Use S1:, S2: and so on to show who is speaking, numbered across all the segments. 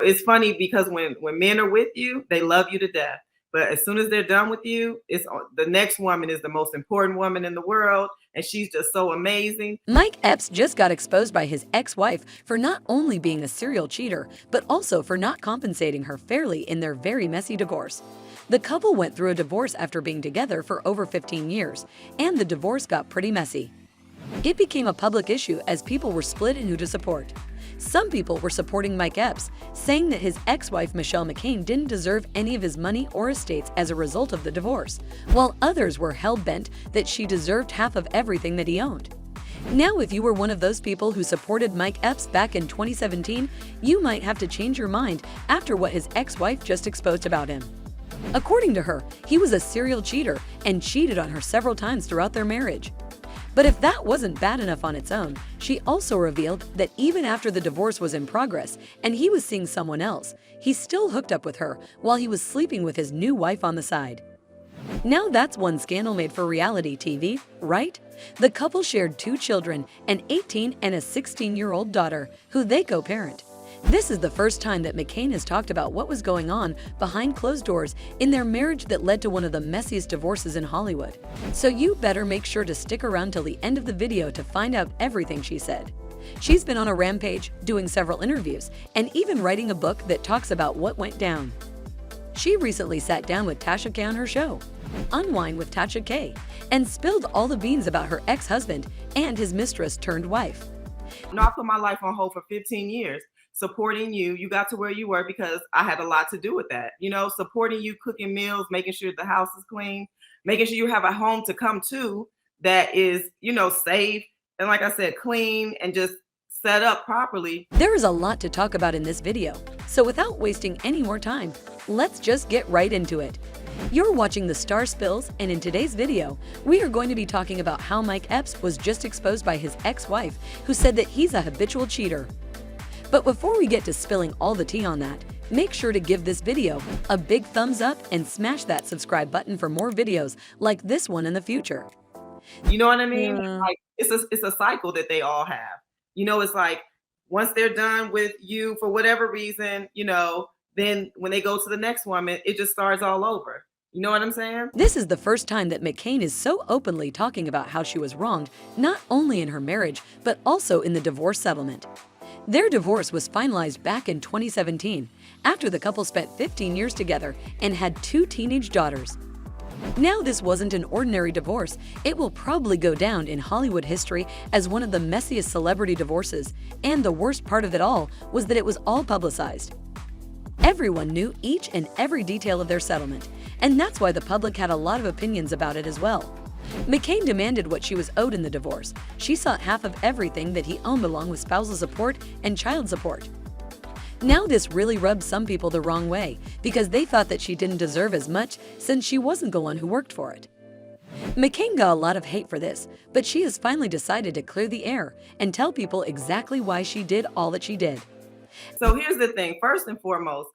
S1: it's funny because when men are with you, they love you to death. But as soon as they're done with you, the next woman is the most important woman in the world, and she's just so amazing.
S2: Mike Epps just got exposed by his ex-wife for not only being a serial cheater, but also for not compensating her fairly in their very messy divorce. The couple went through a divorce after being together for over 15 years, and the divorce got pretty messy. It became a public issue as people were split in who to support. Some people were supporting Mike Epps, saying that his ex-wife Michelle McCain didn't deserve any of his money or estates as a result of the divorce, while others were hell-bent that she deserved half of everything that he owned. Now, if you were one of those people who supported Mike Epps back in 2017, you might have to change your mind after what his ex-wife just exposed about him. According to her, he was a serial cheater and cheated on her several times throughout their marriage. But if that wasn't bad enough on its own, she also revealed that even after the divorce was in progress and he was seeing someone else, he still hooked up with her while he was sleeping with his new wife on the side. Now that's one scandal made for reality TV, right? The couple shared 2 children, an 18 and a 16-year-old daughter, who they co-parent. This is the first time that McCain has talked about what was going on behind closed doors in their marriage that led to one of the messiest divorces in Hollywood. So you better make sure to stick around till the end of the video to find out everything she said. She's been on a rampage, doing several interviews, and even writing a book that talks about what went down. She recently sat down with Tasha K on her show, Unwine with Tasha K, and spilled all the beans about her ex-husband and his mistress turned wife.
S1: I put my life on hold for 15 years. Supporting you. You got to where you were because I had a lot to do with that. Supporting you, cooking meals, making sure the house is clean, making sure you have a home to come to that is, safe. And like I said, clean and just set up properly.
S2: There is a lot to talk about in this video. So without wasting any more time, let's just get right into it. You're watching The Star Spills, and in today's video, we are going to be talking about how Mike Epps was just exposed by his ex-wife, who said that he's a habitual cheater. But before we get to spilling all the tea on that, make sure to give this video a big thumbs up and smash that subscribe button for more videos like this one in the future.
S1: You know what I mean? Like it's a cycle that they all have. It's like once they're done with you for whatever reason, then when they go to the next woman, it just starts all over. You know what I'm saying?
S2: This is the first time that McCain is so openly talking about how she was wronged, not only in her marriage, but also in the divorce settlement. Their divorce was finalized back in 2017, after the couple spent 15 years together and had 2 teenage daughters. Now, this wasn't an ordinary divorce. It will probably go down in Hollywood history as one of the messiest celebrity divorces, and the worst part of it all was that it was all publicized. Everyone knew each and every detail of their settlement, and that's why the public had a lot of opinions about it as well. McCain demanded what she was owed in the divorce. She sought half of everything that he owned along with spousal support and child support. Now this really rubbed some people the wrong way because they thought that she didn't deserve as much since she wasn't the one who worked for it. McCain got a lot of hate for this, but she has finally decided to clear the air and tell people exactly why she did all that she did.
S1: So here's the thing. First and foremost,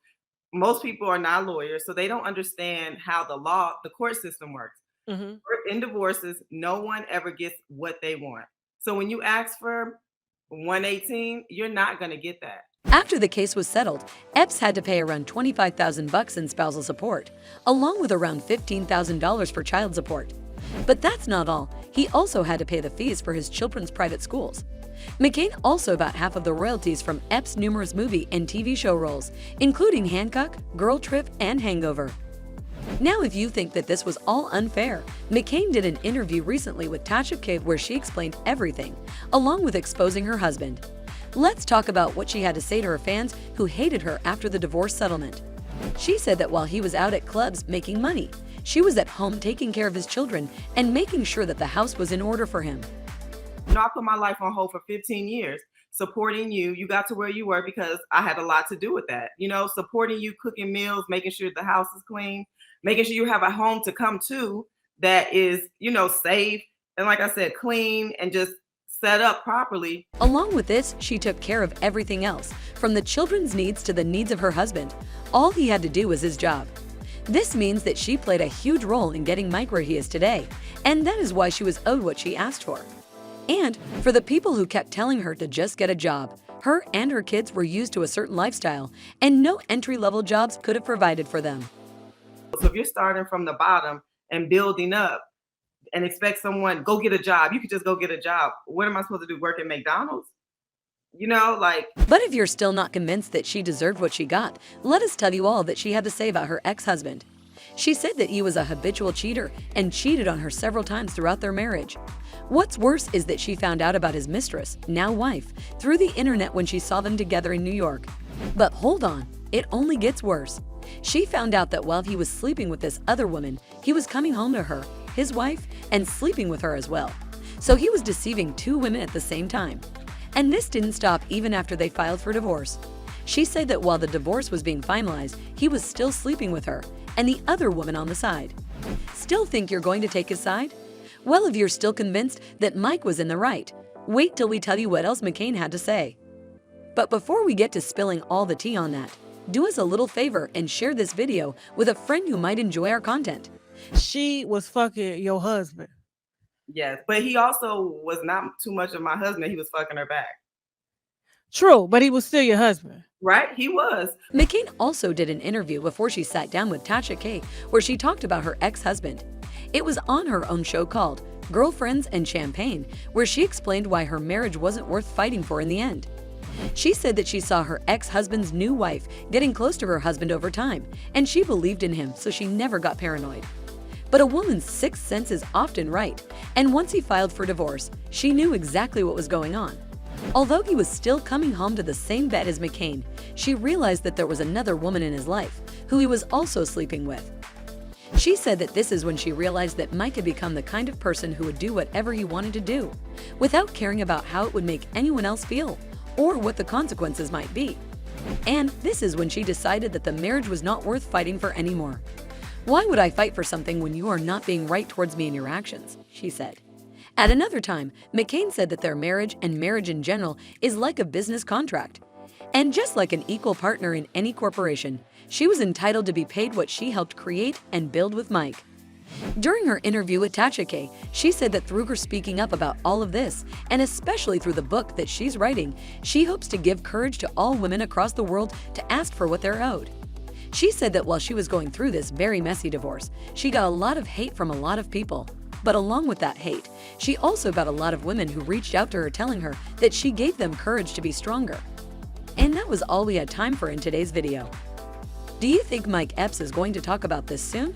S1: most people are not lawyers, so they don't understand how the court system works. In divorces, no one ever gets what they want. So when you ask for 118, you're not going to get that.
S2: After the case was settled, Epps had to pay around $25,000 in spousal support, along with around $15,000 for child support. But that's not all. He also had to pay the fees for his children's private schools. McCain also got half of the royalties from Epps' numerous movie and TV show roles, including Hancock, Girl Trip, and Hangover. Now, if you think that this was all unfair, McCain did an interview recently with Tasha K where she explained everything, along with exposing her husband. Let's talk about what she had to say to her fans who hated her after the divorce settlement. She said that while he was out at clubs making money, she was at home taking care of his children and making sure that the house was in order for him.
S1: I put my life on hold for 15 years. Supporting you. You got to where you were because I had a lot to do with that. Supporting you, cooking meals, making sure the house is clean, making sure you have a home to come to that is, safe. And like I said, clean and just set up properly.
S2: Along with this, she took care of everything else, from the children's needs to the needs of her husband. All he had to do was his job. This means that she played a huge role in getting Mike where he is today, and that is why she was owed what she asked for. And for the people who kept telling her to just get a job, Her and her kids were used to a certain lifestyle, and no entry-level jobs could have provided for them.
S1: So if you're starting from the bottom and building up and expect someone, go get a job, you could just go get a job. What am I supposed to do? Work at McDonald's? Like.
S2: But if you're still not convinced that she deserved what she got, let us tell you all that she had to say about her ex-husband. She said that he was a habitual cheater and cheated on her several times throughout their marriage. What's worse is that she found out about his mistress, now wife, through the internet when she saw them together in New York. But hold on, it only gets worse. She found out that while he was sleeping with this other woman, he was coming home to her, his wife, and sleeping with her as well. So he was deceiving two women at the same time. And this didn't stop even after they filed for divorce. She said that while the divorce was being finalized, he was still sleeping with her and the other woman on the side. Still think you're going to take his side? Well, if you're still convinced that Mike was in the right, wait till we tell you what else McCain had to say. But before we get to spilling all the tea on that, do us a little favor and share this video with a friend who might enjoy our content.
S3: She was fucking your husband.
S1: Yes, but he also was not too much of my husband. He was fucking her back.
S3: True, but he was still your husband.
S1: Right? He was.
S2: McCain also did an interview before she sat down with Tasha K, where she talked about her ex-husband. It was on her own show called Girlfriends and Champagne, where she explained why her marriage wasn't worth fighting for in the end. She said that she saw her ex-husband's new wife getting close to her husband over time, and she believed in him, so she never got paranoid. But a woman's sixth sense is often right, and once he filed for divorce, she knew exactly what was going on. Although he was still coming home to the same bed as McCain, she realized that there was another woman in his life who he was also sleeping with. She said that this is when she realized that Mike had become the kind of person who would do whatever he wanted to do, without caring about how it would make anyone else feel, or what the consequences might be. And this is when she decided that the marriage was not worth fighting for anymore. "Why would I fight for something when you are not being right towards me in your actions?" she said. At another time, McCain said that their marriage and marriage in general is like a business contract. And just like an equal partner in any corporation, she was entitled to be paid what she helped create and build with Mike. During her interview with Tasha K, she said that through her speaking up about all of this, and especially through the book that she's writing, she hopes to give courage to all women across the world to ask for what they're owed. She said that while she was going through this very messy divorce, she got a lot of hate from a lot of people. But along with that hate, she also got a lot of women who reached out to her telling her that she gave them courage to be stronger. And that was all we had time for in today's video. Do you think Mike Epps is going to talk about this soon?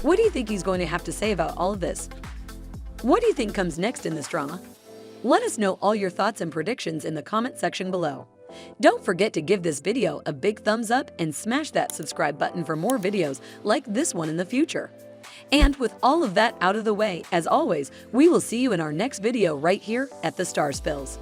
S2: What do you think he's going to have to say about all of this? What do you think comes next in this drama? Let us know all your thoughts and predictions in the comment section below. Don't forget to give this video a big thumbs up and smash that subscribe button for more videos like this one in the future. And with all of that out of the way, as always, we will see you in our next video right here at the Star Spills.